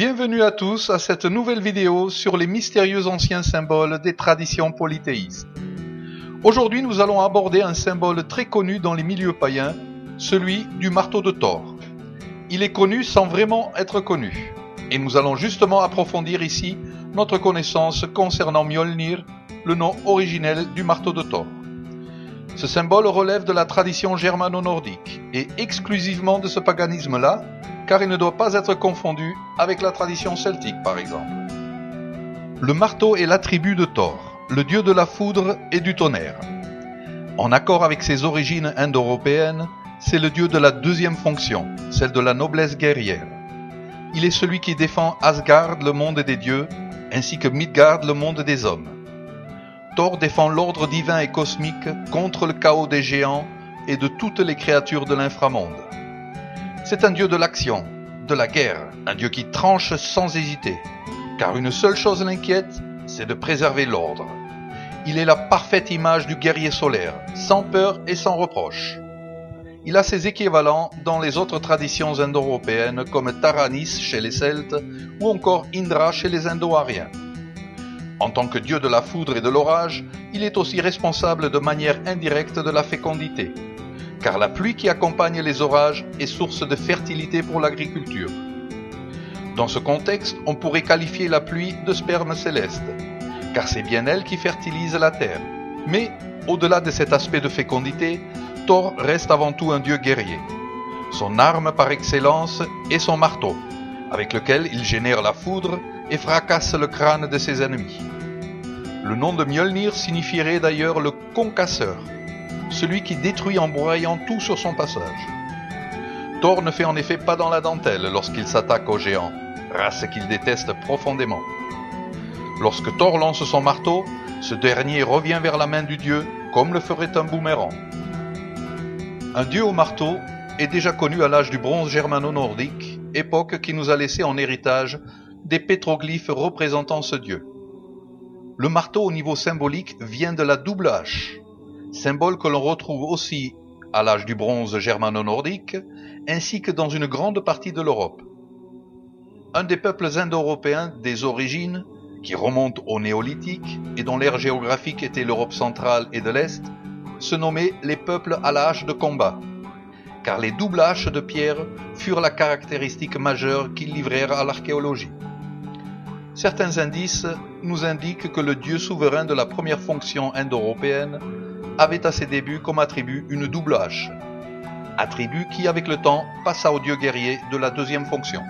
Bienvenue à tous à cette nouvelle vidéo sur les mystérieux anciens symboles des traditions polythéistes. Aujourd'hui, nous allons aborder un symbole très connu dans les milieux païens, celui du marteau de Thor. Il est connu sans vraiment être connu, et nous allons justement approfondir ici notre connaissance concernant Mjolnir, le nom originel du marteau de Thor. Ce symbole relève de la tradition germano-nordique, et exclusivement de ce paganisme-là, car il ne doit pas être confondu avec la tradition celtique par exemple. Le marteau est l'attribut de Thor, le dieu de la foudre et du tonnerre. En accord avec ses origines indo-européennes, c'est le dieu de la deuxième fonction, celle de la noblesse guerrière. Il est celui qui défend Asgard, le monde des dieux, ainsi que Midgard, le monde des hommes. Thor défend l'ordre divin et cosmique contre le chaos des géants et de toutes les créatures de l'inframonde. C'est un dieu de l'action, de la guerre, un dieu qui tranche sans hésiter, car une seule chose l'inquiète, c'est de préserver l'ordre. Il est la parfaite image du guerrier solaire, sans peur et sans reproche. Il a ses équivalents dans les autres traditions indo-européennes comme Taranis chez les Celtes ou encore Indra chez les Indo-Ariens. En tant que dieu de la foudre et de l'orage, il est aussi responsable de manière indirecte de la fécondité, car la pluie qui accompagne les orages est source de fertilité pour l'agriculture. Dans ce contexte, on pourrait qualifier la pluie de sperme céleste, car c'est bien elle qui fertilise la terre. Mais, au-delà de cet aspect de fécondité, Thor reste avant tout un dieu guerrier. Son arme par excellence est son marteau, avec lequel il génère la foudre et fracasse le crâne de ses ennemis. Le nom de Mjolnir signifierait d'ailleurs le concasseur, celui qui détruit en broyant tout sur son passage. Thor ne fait en effet pas dans la dentelle lorsqu'il s'attaque aux géants, race qu'il déteste profondément. Lorsque Thor lance son marteau, ce dernier revient vers la main du dieu comme le ferait un boomerang. Un dieu au marteau est déjà connu à l'âge du bronze germano-nordique, époque qui nous a laissé en héritage des pétroglyphes représentant ce dieu. Le marteau au niveau symbolique vient de la double hache, symbole que l'on retrouve aussi à l'âge du bronze germano-nordique, ainsi que dans une grande partie de l'Europe. Un des peuples indo-européens des origines, qui remonte au néolithique et dont l'aire géographique était l'Europe centrale et de l'Est, se nommaient les peuples à la hache de combat, car les doubles haches de pierre furent la caractéristique majeure qu'ils livrèrent à l'archéologie. Certains indices nous indiquent que le dieu souverain de la première fonction indo-européenne avait à ses débuts comme attribut une double hache, attribut qui avec le temps passa au dieu guerrier de la deuxième fonction.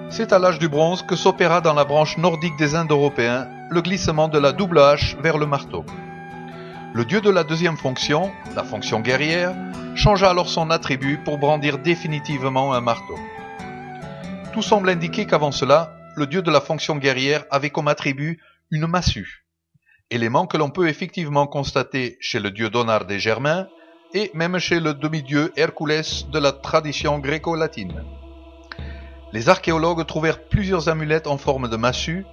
C'est à l'âge du bronze que s'opéra dans la branche nordique des Indo-Européens le glissement de la double hache vers le marteau. Le dieu de la deuxième fonction, la fonction guerrière, changea alors son attribut pour brandir définitivement un marteau. Tout semble indiquer qu'avant cela, le dieu de la fonction guerrière avait comme attribut une massue, élément que l'on peut effectivement constater chez le dieu Donar des Germains et même chez le demi-dieu Hercules de la tradition gréco-latine. Les archéologues trouvèrent plusieurs amulettes en forme de massue,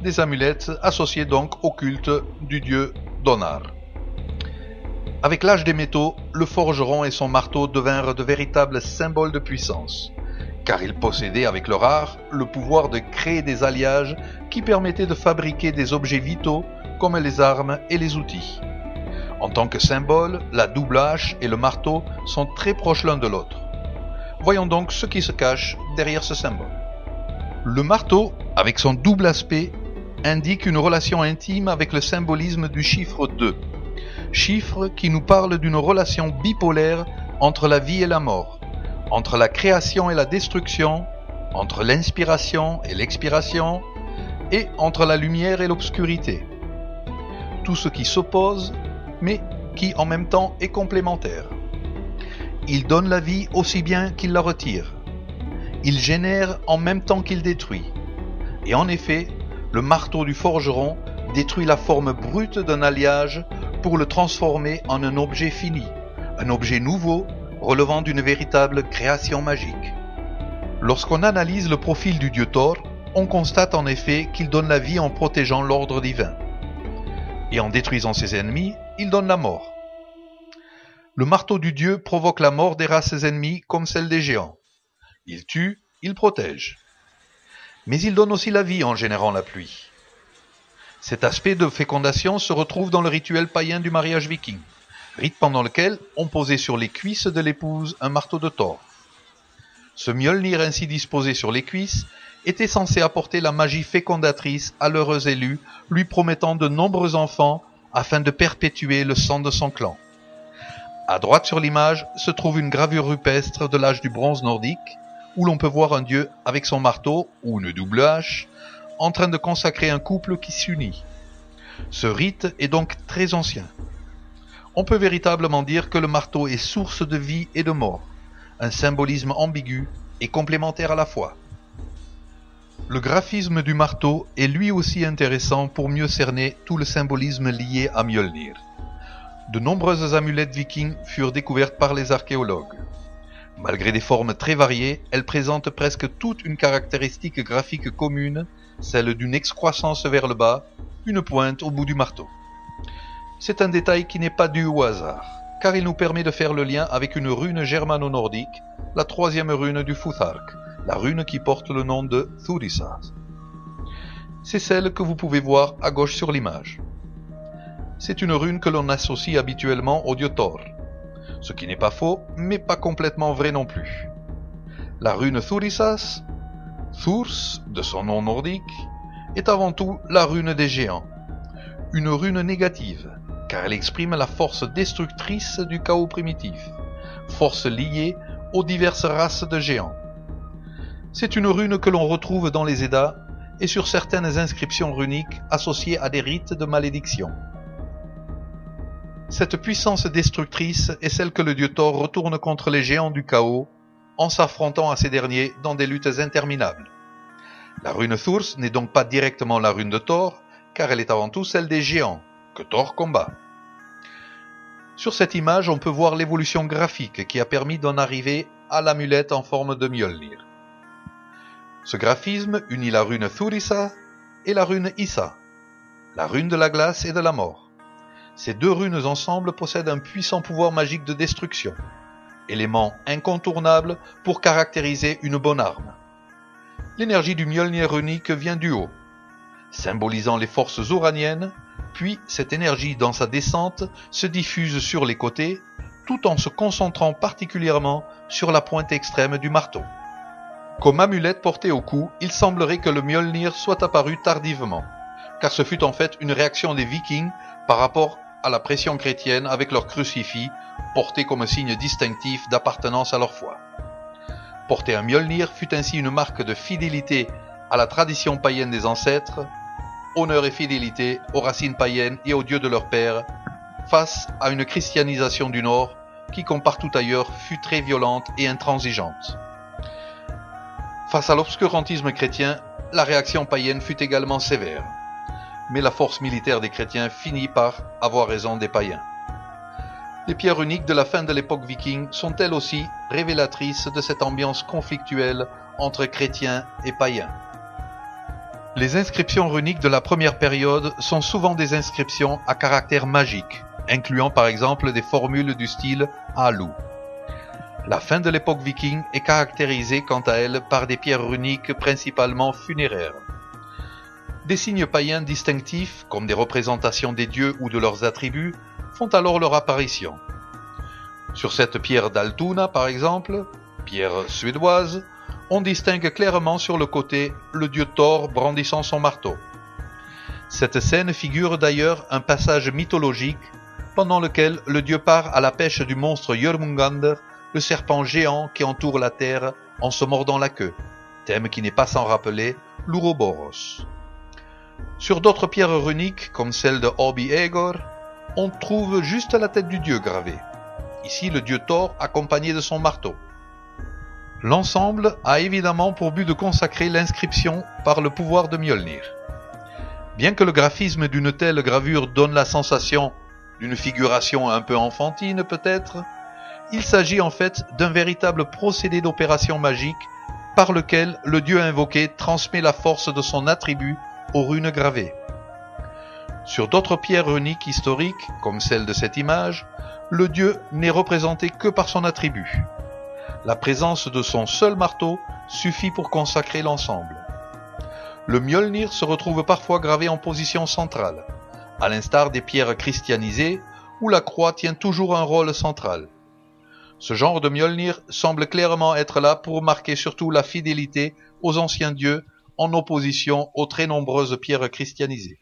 des amulettes associées donc au culte du dieu Donar. Avec l'âge des métaux, le forgeron et son marteau devinrent de véritables symboles de puissance, car ils possédaient avec leur art le pouvoir de créer des alliages qui permettaient de fabriquer des objets vitaux comme les armes et les outils. En tant que symbole, la double hache et le marteau sont très proches l'un de l'autre. Voyons donc ce qui se cache derrière ce symbole. Le marteau, avec son double aspect, indique une relation intime avec le symbolisme du chiffre 2, chiffre qui nous parle d'une relation bipolaire entre la vie et la mort, entre la création et la destruction, entre l'inspiration et l'expiration, et entre la lumière et l'obscurité. Tout ce qui s'oppose, mais qui en même temps est complémentaire. Il donne la vie aussi bien qu'il la retire. Il génère en même temps qu'il détruit. Et en effet, le marteau du forgeron détruit la forme brute d'un alliage pour le transformer en un objet fini, un objet nouveau relevant d'une véritable création magique. Lorsqu'on analyse le profil du dieu Thor, on constate en effet qu'il donne la vie en protégeant l'ordre divin. Et en détruisant ses ennemis, il donne la mort. Le marteau du dieu provoque la mort des races ennemies comme celle des géants. Il tue, il protège. Mais il donne aussi la vie en générant la pluie. Cet aspect de fécondation se retrouve dans le rituel païen du mariage viking, rite pendant lequel on posait sur les cuisses de l'épouse un marteau de Thor. Ce Mjolnir ainsi disposé sur les cuisses était censé apporter la magie fécondatrice à l'heureux élu, lui promettant de nombreux enfants afin de perpétuer le sang de son clan. À droite sur l'image se trouve une gravure rupestre de l'âge du bronze nordique, où l'on peut voir un dieu avec son marteau, ou une double hache, en train de consacrer un couple qui s'unit. Ce rite est donc très ancien. On peut véritablement dire que le marteau est source de vie et de mort, un symbolisme ambigu et complémentaire à la fois. Le graphisme du marteau est lui aussi intéressant pour mieux cerner tout le symbolisme lié à Mjolnir. De nombreuses amulettes vikings furent découvertes par les archéologues. Malgré des formes très variées, elles présentent presque toute une caractéristique graphique commune, celle d'une excroissance vers le bas, une pointe au bout du marteau. C'est un détail qui n'est pas dû au hasard, car il nous permet de faire le lien avec une rune germano-nordique, la troisième rune du Futhark, la rune qui porte le nom de Thurisaz. C'est celle que vous pouvez voir à gauche sur l'image. C'est une rune que l'on associe habituellement au dieu Thor, ce qui n'est pas faux, mais pas complètement vrai non plus. La rune Thurisaz, Thurs, de son nom nordique, est avant tout la rune des géants. Une rune négative, car elle exprime la force destructrice du chaos primitif, force liée aux diverses races de géants. C'est une rune que l'on retrouve dans les Eddas et sur certaines inscriptions runiques associées à des rites de malédiction. Cette puissance destructrice est celle que le dieu Thor retourne contre les géants du chaos en s'affrontant à ces derniers dans des luttes interminables. La rune Thurs n'est donc pas directement la rune de Thor, car elle est avant tout celle des géants, que Thor combat. Sur cette image, on peut voir l'évolution graphique qui a permis d'en arriver à l'amulette en forme de Mjolnir. Ce graphisme unit la rune Thurisa et la rune Issa, la rune de la glace et de la mort. Ces deux runes ensemble possèdent un puissant pouvoir magique de destruction, élément incontournable pour caractériser une bonne arme. L'énergie du Mjolnir runique vient du haut, symbolisant les forces uraniennes, puis cette énergie dans sa descente se diffuse sur les côtés, tout en se concentrant particulièrement sur la pointe extrême du marteau. Comme amulette portée au cou, il semblerait que le Mjolnir soit apparu tardivement, car ce fut en fait une réaction des Vikings par rapport à la pression chrétienne avec leur crucifix, porté comme signe distinctif d'appartenance à leur foi. Porter un Mjolnir fut ainsi une marque de fidélité à la tradition païenne des ancêtres, honneur et fidélité aux racines païennes et aux dieux de leur père, face à une christianisation du Nord qui, comme partout ailleurs, fut très violente et intransigeante. Face à l'obscurantisme chrétien, la réaction païenne fut également sévère, mais la force militaire des chrétiens finit par avoir raison des païens. Les pierres runiques de la fin de l'époque viking sont elles aussi révélatrices de cette ambiance conflictuelle entre chrétiens et païens. Les inscriptions runiques de la première période sont souvent des inscriptions à caractère magique, incluant par exemple des formules du style Alu. La fin de l'époque viking est caractérisée quant à elle par des pierres runiques principalement funéraires. Des signes païens distinctifs, comme des représentations des dieux ou de leurs attributs, font alors leur apparition. Sur cette pierre d'Altuna par exemple, pierre suédoise, on distingue clairement sur le côté le dieu Thor brandissant son marteau. Cette scène figure d'ailleurs un passage mythologique pendant lequel le dieu part à la pêche du monstre Jörmungandr, le serpent géant qui entoure la terre en se mordant la queue, thème qui n'est pas sans rappeler l'Ouroboros. Sur d'autres pierres runiques, comme celle de Obi-Egor, on trouve juste la tête du dieu gravée. Ici le dieu Thor accompagné de son marteau. L'ensemble a évidemment pour but de consacrer l'inscription par le pouvoir de Mjolnir. Bien que le graphisme d'une telle gravure donne la sensation d'une figuration un peu enfantine peut-être, il s'agit en fait d'un véritable procédé d'opération magique par lequel le dieu invoqué transmet la force de son attribut aux runes gravées. Sur d'autres pierres runiques historiques, comme celle de cette image, le dieu n'est représenté que par son attribut. La présence de son seul marteau suffit pour consacrer l'ensemble. Le Mjolnir se retrouve parfois gravé en position centrale, à l'instar des pierres christianisées où la croix tient toujours un rôle central. Ce genre de Mjolnir semble clairement être là pour marquer surtout la fidélité aux anciens dieux en opposition aux très nombreuses pierres christianisées.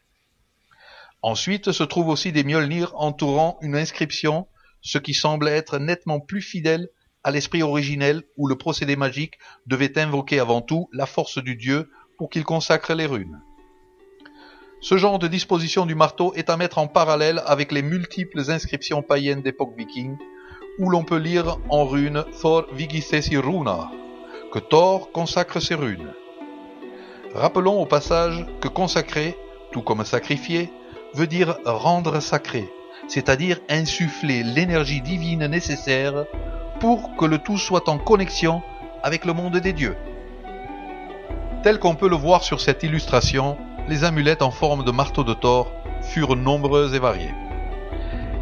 Ensuite se trouvent aussi des Mjolnir entourant une inscription, ce qui semble être nettement plus fidèle à l'esprit originel où le procédé magique devait invoquer avant tout la force du dieu pour qu'il consacre les runes. Ce genre de disposition du marteau est à mettre en parallèle avec les multiples inscriptions païennes d'époque viking, où l'on peut lire en runes Thor vigithesi runa, que Thor consacre ses runes. Rappelons au passage que consacrer, tout comme sacrifier, veut dire rendre sacré, c'est-à-dire insuffler l'énergie divine nécessaire pour que le tout soit en connexion avec le monde des dieux. Tel qu'on peut le voir sur cette illustration, les amulettes en forme de marteau de Thor furent nombreuses et variées.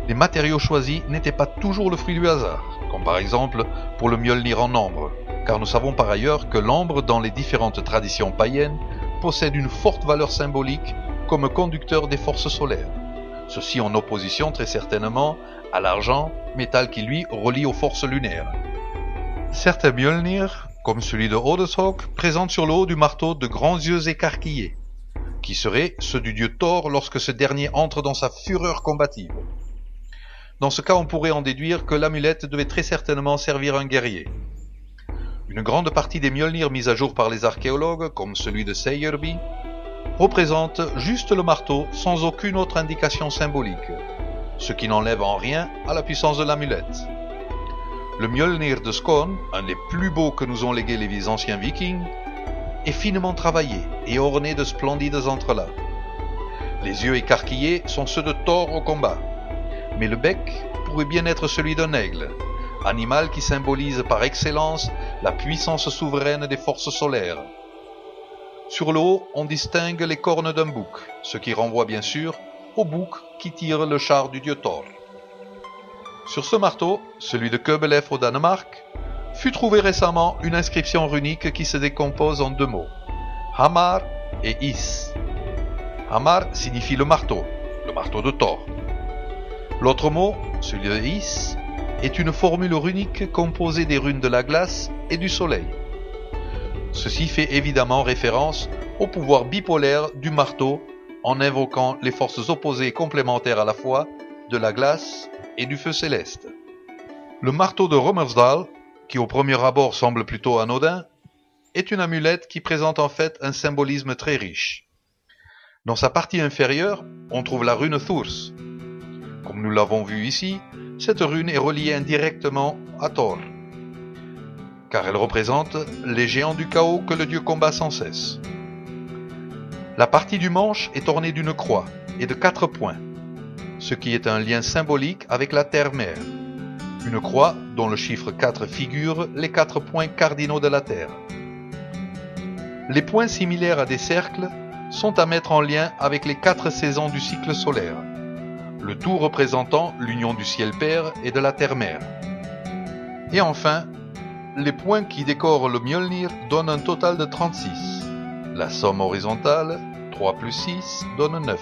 Les matériaux choisis n'étaient pas toujours le fruit du hasard, comme par exemple pour le Mjolnir en ambre, car nous savons par ailleurs que l'ambre dans les différentes traditions païennes possède une forte valeur symbolique comme conducteur des forces solaires. Ceci en opposition très certainement à l'argent, métal qui lui relie aux forces lunaires. Certains Mjolnir, comme celui de Odeshawk, présentent sur le haut du marteau de grands yeux écarquillés, qui seraient ceux du dieu Thor lorsque ce dernier entre dans sa fureur combative. Dans ce cas, on pourrait en déduire que l'amulette devait très certainement servir un guerrier. Une grande partie des Mjolnir mis à jour par les archéologues, comme celui de Seyerby, représente juste le marteau sans aucune autre indication symbolique, ce qui n'enlève en rien à la puissance de l'amulette. Le Mjolnir de Skåne, un des plus beaux que nous ont légués les anciens vikings, est finement travaillé et orné de splendides entrelacs. Les yeux écarquillés sont ceux de Thor au combat, mais le bec pourrait bien être celui d'un aigle, animal qui symbolise par excellence la puissance souveraine des forces solaires. Sur le haut, on distingue les cornes d'un bouc, ce qui renvoie bien sûr au bouc qui tire le char du dieu Thor. Sur ce marteau, celui de Köbelef au Danemark, fut trouvée récemment une inscription runique qui se décompose en deux mots, Hamar et Is. Hamar signifie le marteau de Thor. L'autre mot, celui de Is, est une formule runique composée des runes de la glace et du soleil. Ceci fait évidemment référence au pouvoir bipolaire du marteau en invoquant les forces opposées et complémentaires à la fois de la glace et du feu céleste. Le marteau de Romersdal, qui au premier abord semble plutôt anodin, est une amulette qui présente en fait un symbolisme très riche. Dans sa partie inférieure, on trouve la rune Thurs. Comme nous l'avons vu ici, cette rune est reliée indirectement à Thor, car elle représente les géants du chaos que le dieu combat sans cesse. La partie du manche est ornée d'une croix et de 4 points, ce qui est un lien symbolique avec la terre-mère. Une croix dont le chiffre 4 figure les 4 points cardinaux de la Terre. Les points similaires à des cercles sont à mettre en lien avec les 4 saisons du cycle solaire, le tout représentant l'union du ciel père et de la terre-mère. Et enfin, les points qui décorent le Mjolnir donnent un total de 36. La somme horizontale, 3 plus 6, donne 9,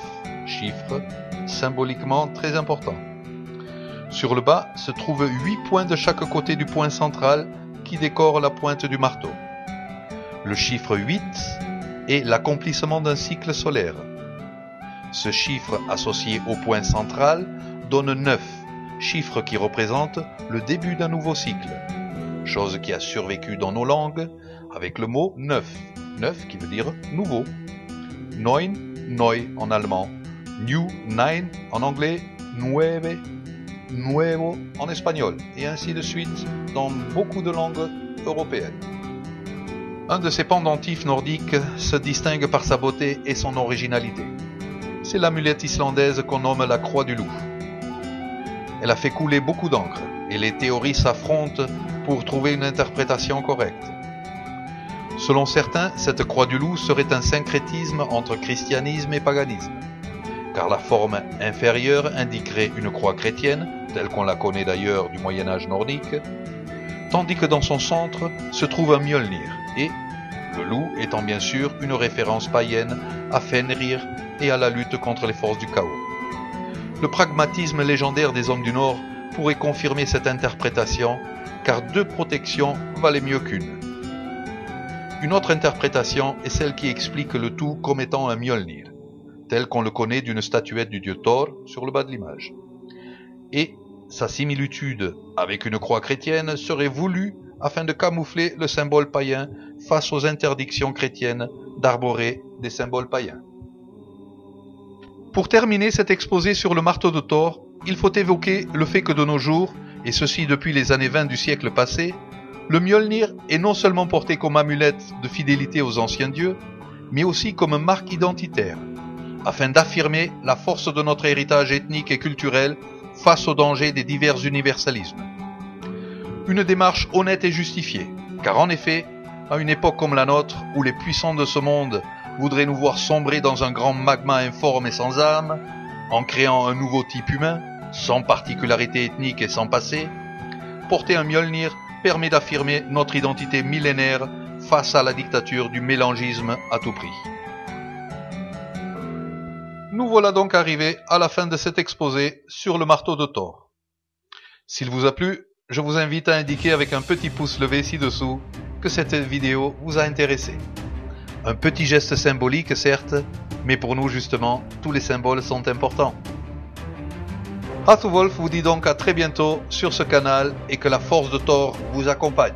chiffre symboliquement très important. Sur le bas se trouvent 8 points de chaque côté du point central qui décore la pointe du marteau. Le chiffre 8 est l'accomplissement d'un cycle solaire. Ce chiffre associé au point central donne 9, chiffre qui représente le début d'un nouveau cycle, chose qui a survécu dans nos langues avec le mot neuf, neuf qui veut dire nouveau. Neun, neu en allemand, new, nein en anglais, nueve, nuevo en espagnol, et ainsi de suite dans beaucoup de langues européennes. Un de ces pendentifs nordiques se distingue par sa beauté et son originalité. C'est l'amulette islandaise qu'on nomme la croix du loup. Elle a fait couler beaucoup d'encre, et les théories s'affrontent pour trouver une interprétation correcte. Selon certains, cette croix du loup serait un syncrétisme entre christianisme et paganisme, car la forme inférieure indiquerait une croix chrétienne, telle qu'on la connaît d'ailleurs du Moyen-Âge nordique, tandis que dans son centre se trouve un Mjolnir, et, le loup étant bien sûr une référence païenne à Fenrir et à la lutte contre les forces du chaos. Le pragmatisme légendaire des hommes du Nord pourrait confirmer cette interprétation, car deux protections valaient mieux qu'une. Une autre interprétation est celle qui explique le tout comme étant un Mjolnir, tel qu'on le connaît d'une statuette du dieu Thor sur le bas de l'image. Et sa similitude avec une croix chrétienne serait voulue afin de camoufler le symbole païen face aux interdictions chrétiennes d'arborer des symboles païens. Pour terminer cet exposé sur le marteau de Thor, il faut évoquer le fait que de nos jours, et ceci depuis les années 20 du siècle passé, le Mjolnir est non seulement porté comme amulette de fidélité aux anciens dieux, mais aussi comme marque identitaire, afin d'affirmer la force de notre héritage ethnique et culturel face aux dangers des divers universalismes. Une démarche honnête et justifiée, car en effet, à une époque comme la nôtre, où les puissants de ce monde voudraient nous voir sombrer dans un grand magma informe et sans âme, en créant un nouveau type humain, sans particularité ethnique et sans passé, porter un Mjolnir permet d'affirmer notre identité millénaire face à la dictature du mélangisme à tout prix. Nous voilà donc arrivés à la fin de cet exposé sur le marteau de Thor. S'il vous a plu, je vous invite à indiquer avec un petit pouce levé ci-dessous que cette vidéo vous a intéressé. Un petit geste symbolique certes, mais pour nous justement, tous les symboles sont importants. Hathuwolf vous dit donc à très bientôt sur ce canal et que la force de Thor vous accompagne.